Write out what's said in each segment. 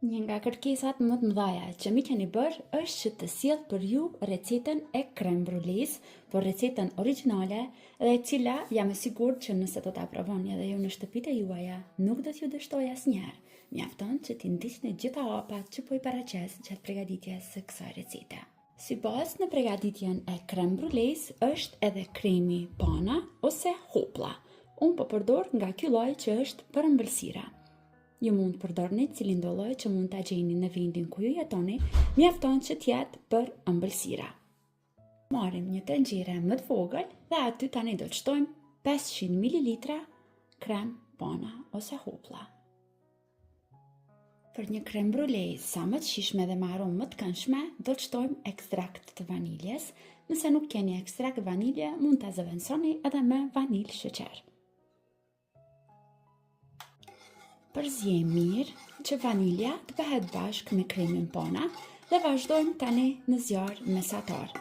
Një nga kërkesat më të mëdha që mi keni bërë është që të sjell për ju recetën e crème brûlées, por recetën origjinale dhe e cila jam e sigurt që nëse do ta provoni edhe ju në shtëpitë e juaja, nuk do t'ju dështoj asnjëherë. Mjafton që t'i ndiqni gjitha hapat që po i paraqes gjatë përgatitjes së kësaj recete. Si bazë në përgatitjen e crème brûlées është edhe kremi pana ose hoplla. Unë po përdor nga ky lloj që është për ëmbëlsira. Ju mund të përdorni cilin do lloj që mund ta gjeni në vendin ku ju jetoni, mjafton që t'jetë për ëmbëlsira. Marrim një tenxhere më të vogël dhe aty tani do të shtojmë 500 ml krem pana ose hoplla. Për një crème brûlée sa më të shijshme dhe me aromë më të këndshme, do të shtojmë ekstrakt të vaniljes. Nëse nuk keni ekstrakt vanilje, mund ta zëvendësoni edhe me vanilë sheqer. Përzjejmë mirë që vanilja të bëhet bashkë me kremin pana dhe vazhdojmë tani në zjarr mesatar.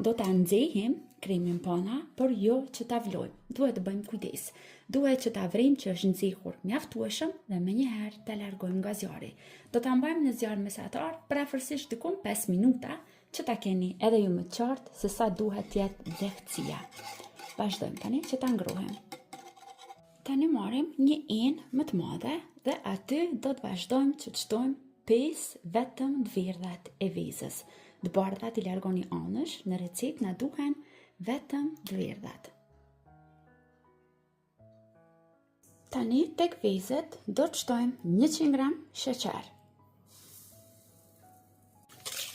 Do ta nxehim kremin pana, por jo që ta vlojmë. Duhet të bëjmë kujdes. Duhet që ta vrim që është nxehur mjaftueshëm dhe menjëherë ta largojmë nga zjarri. Do ta mbajmë në zjarr mesatar për afërsisht diku 5 minuta që ta keni edhe ju më të qartë se sa duhet të jetë nxehtësia. Vazhdojmë tani që ta ngrohem. Tani marrim një enë më të madhe dhe aty do të vazhdojmë që të shtojmë 5 vetëm dverdhat e vezës. Të bardhat i largoni anësh, në recetë na duhen vetëm dverdhat. Tani tek vezët do të shtojmë 100 gram sheqer.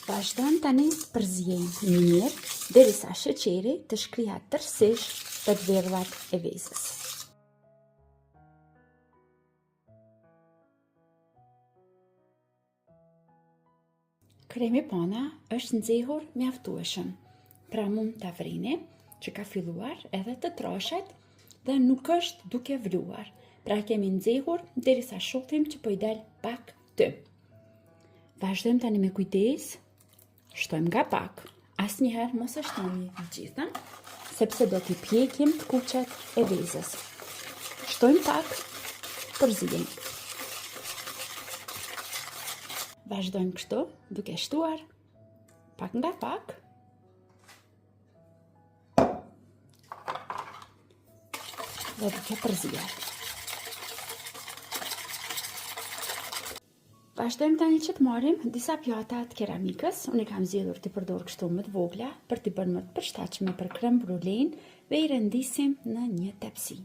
Vazhdojmë tani të përzjejmë mirë derisa sheqeri të shkrihet tërësisht te dverdhat e vezës. Kremi pana është nxehur mjaftueshëm, pra mund ta vrini që ka filluar edhe të trashet dhe nuk është duke vluar. Pra kemi nxehur derisa shohim që po i del pak tym. Vazhdojmë tani me kujdes, shtojmë nga pak. Asnjëherë mos e shtoni të gjithën, sepse do t'i pjekim të kuqet e vezës. Shtojmë pak, përzijmë. Vazhdojmë kështu, duke shtuar pak nga pak. Dhe duke përzier. Vazhdojmë tani që të marrim disa pjata të keramikës. Unë i kam zgjedhur të përdor kështu më të vogla për t'i bërë më të përshtatshme për crème brûlée dhe i rendisim në një tepsi.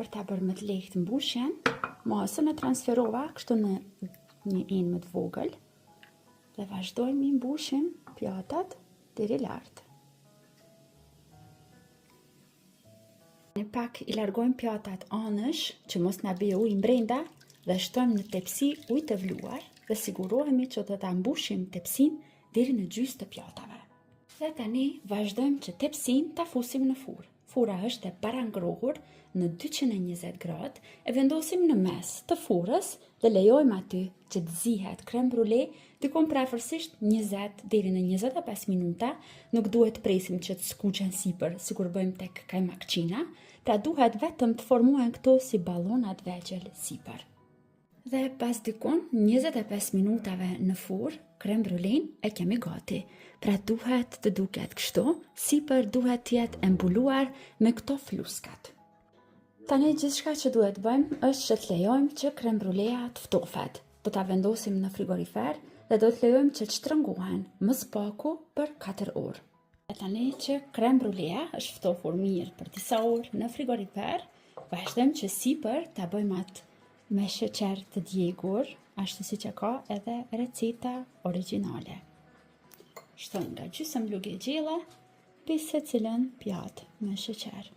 Për ta bërë më të lehtë mbushjen, masën e transferova kështu në një enë më të vogël dhe vazhdojmë i mbushim pjatat deri lart. Në pak i largojmë pjatat anësh që mos na bie ujë brenda dhe shtojmë në tepsi ujë të vluar dhe sigurohemi që do ta mbushim tepsin deri në gjysmë të pjatave. Dhe tani vazhdojmë që tepsin ta fusim në furrë. Fura është e parangrohur në 220 gradë, e vendosim në mes të furrës dhe lejojmë aty që të zihet crème brûlée diku afërsisht 20 deri në 25 minuta. Nuk duhet të presim që të skuqen sipër, sikur bëjmë tek kajmakçina, pra duhet vetëm të formohen këto si ballona të vegjël sipër. Dhe pas dikun 25 minutave në furrë, crème brûlée e kemi gati. Pra duhet të duket kështu, sipër duhet të jetë mbuluar me këto fluskat. Tani gjithçka që duhet bëjmë është që të lejojmë që crème brûlée të ftofet. Do ta vendosim në frigorifer dhe do të lejojmë që të shtrëngohen më së paku për 4 orë. E tani që crème brûlée është ftofur mirë për disa orë në frigorifer, vazhdojmë që sipër ta bëjmë atë me sheqer të djegur, ashtu siç e ka edhe receta origjinale. Shtojmë nga gjysmë lugë gjelle mbi secilën pjatë me sheqer.